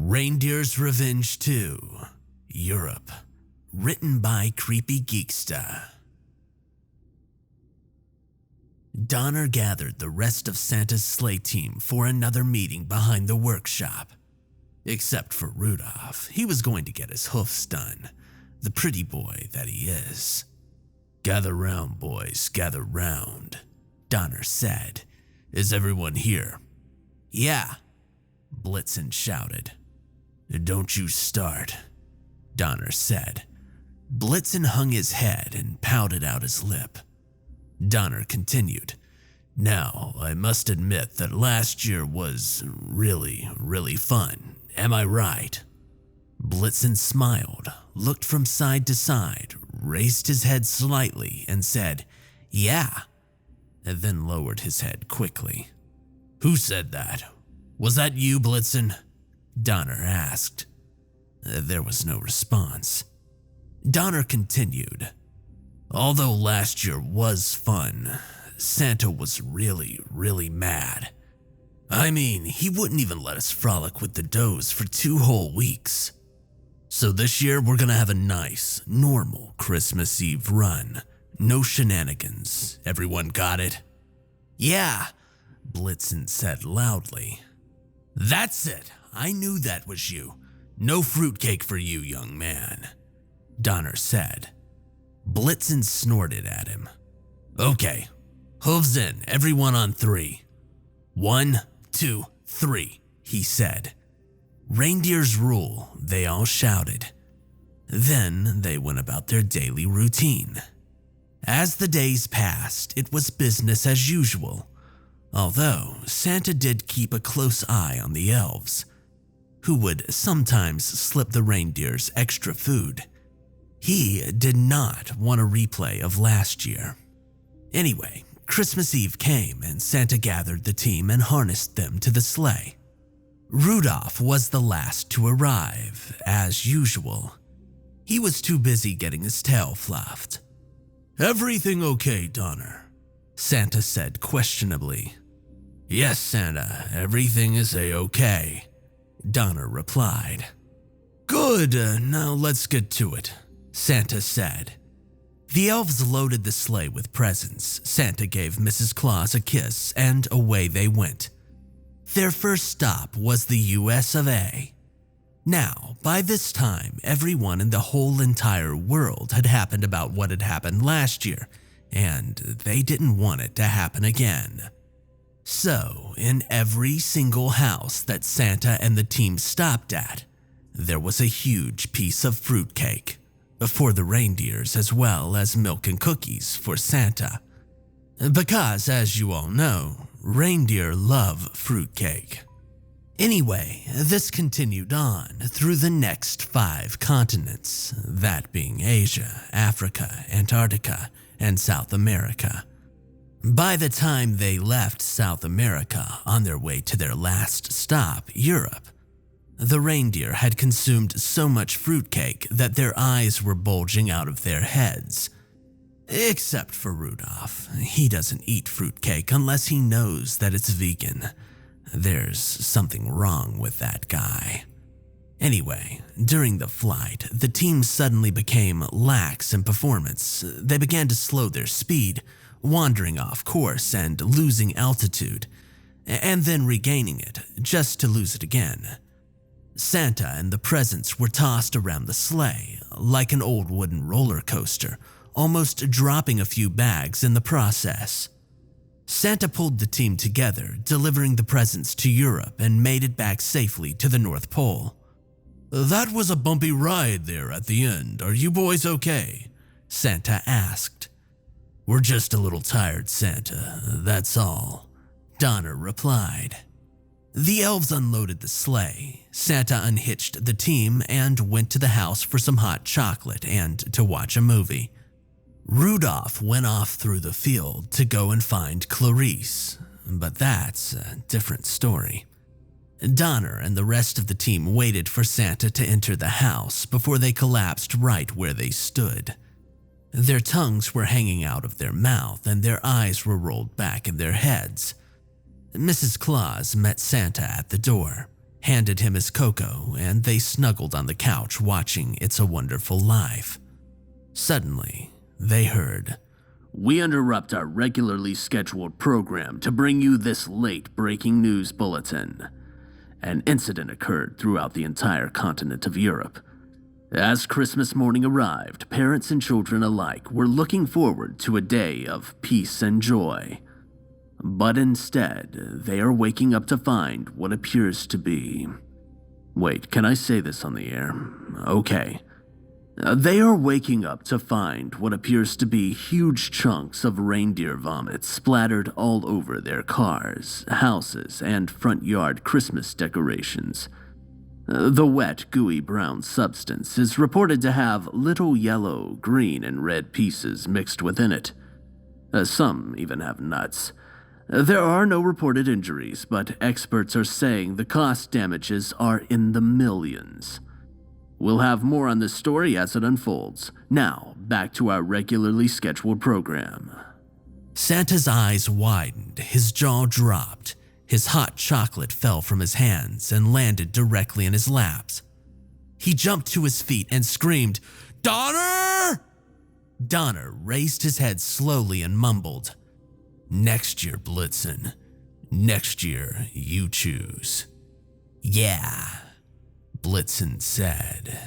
Reindeer's Revenge 2, Europe. Written by CreepyGeeksta. Donner gathered the rest of Santa's sleigh team for another meeting behind the workshop. Except for Rudolph, he was going to get his hoofs done, the pretty boy that he is. "Gather round, boys, gather round," Donner said. "Is everyone here?" "Yeah," Blitzen shouted. "Don't you start," Donner said. Blitzen hung his head and pouted out his lip. Donner continued. "Now, I must admit that last year was really fun. Am I right?" Blitzen smiled, looked from side to side, raised his head slightly, and said, "Yeah," and then lowered his head quickly. "Who said that? Was that you, Blitzen?" Donner asked. There was no response. Donner continued. "Although last year was fun, Santa was really mad. I mean, he wouldn't even let us frolic with the does for 2 whole weeks. So this year we're gonna have a nice, normal Christmas Eve run. No shenanigans. Everyone got it?" "Yeah," Blitzen said loudly. "That's it. I knew that was you. No fruitcake for you, young man," Donner said. Blitzen snorted at him. "Okay, hooves in, everyone on 3. 1, 2, 3, he said. "Reindeer's rule," they all shouted. Then they went about their daily routine. As the days passed, it was business as usual, although Santa did keep a close eye on the elves, who would sometimes slip the reindeers extra food. He did not want a replay of last year. Anyway, Christmas Eve came and Santa gathered the team and harnessed them to the sleigh. Rudolph was the last to arrive, as usual. He was too busy getting his tail fluffed. "Everything okay, Donner?" Santa said questionably. "Yes, Santa, everything is a-okay," Donner replied. "Good, now let's get to it," Santa said. The elves loaded the sleigh with presents. Santa gave Mrs. Claus a kiss, and away they went. Their first stop was the US of A. Now, by this time, everyone in the whole entire world had happened about what had happened last year, and they didn't want it to happen again. So, in every single house that Santa and the team stopped at, there was a huge piece of fruitcake, for the reindeers as well as milk and cookies for Santa. Because, as you all know, reindeer love fruitcake. Anyway, this continued on through the next 5 continents, that being Asia, Africa, Antarctica, and South America. By the time they left South America on their way to their last stop, Europe, the reindeer had consumed so much fruitcake that their eyes were bulging out of their heads. Except for Rudolph. He doesn't eat fruitcake unless he knows that it's vegan. There's something wrong with that guy. Anyway, during the flight, the team suddenly became lax in performance. They began to slow their speed, wandering off course and losing altitude, and then regaining it, just to lose it again. Santa and the presents were tossed around the sleigh, like an old wooden roller coaster, almost dropping a few bags in the process. Santa pulled the team together, delivering the presents to Europe and made it back safely to the North Pole. "That was a bumpy ride there at the end. Are you boys okay?" Santa asked. "We're just a little tired, Santa, that's all," Donner replied. The elves unloaded the sleigh. Santa unhitched the team and went to the house for some hot chocolate and to watch a movie. Rudolph went off through the field to go and find Clarice, but that's a different story. Donner and the rest of the team waited for Santa to enter the house before they collapsed right where they stood. Their tongues were hanging out of their mouth and their eyes were rolled back in their heads. Mrs. Claus met Santa at the door, handed him his cocoa, and they snuggled on the couch watching It's a Wonderful Life. Suddenly, they heard, "We interrupt our regularly scheduled program to bring you this late breaking news bulletin. An incident occurred throughout the entire continent of Europe. As Christmas morning arrived, parents and children alike were looking forward to a day of peace and joy. But instead, they are waking up to find what appears to be... Wait, can I say this on the air? Okay. They are waking up to find what appears to be huge chunks of reindeer vomit splattered all over their cars, houses, and front yard Christmas decorations. The wet, gooey brown substance is reported to have little yellow, green, and red pieces mixed within it. Some even have nuts. There are no reported injuries, but experts are saying the cost damages are in the millions. We'll have more on this story as it unfolds. Now, back to our regularly scheduled program." Santa's eyes widened, his jaw dropped. His hot chocolate fell from his hands and landed directly in his laps. He jumped to his feet and screamed, "Donner!" Donner raised his head slowly and mumbled, "Next year, Blitzen. Next year, you choose." "Yeah," Blitzen said.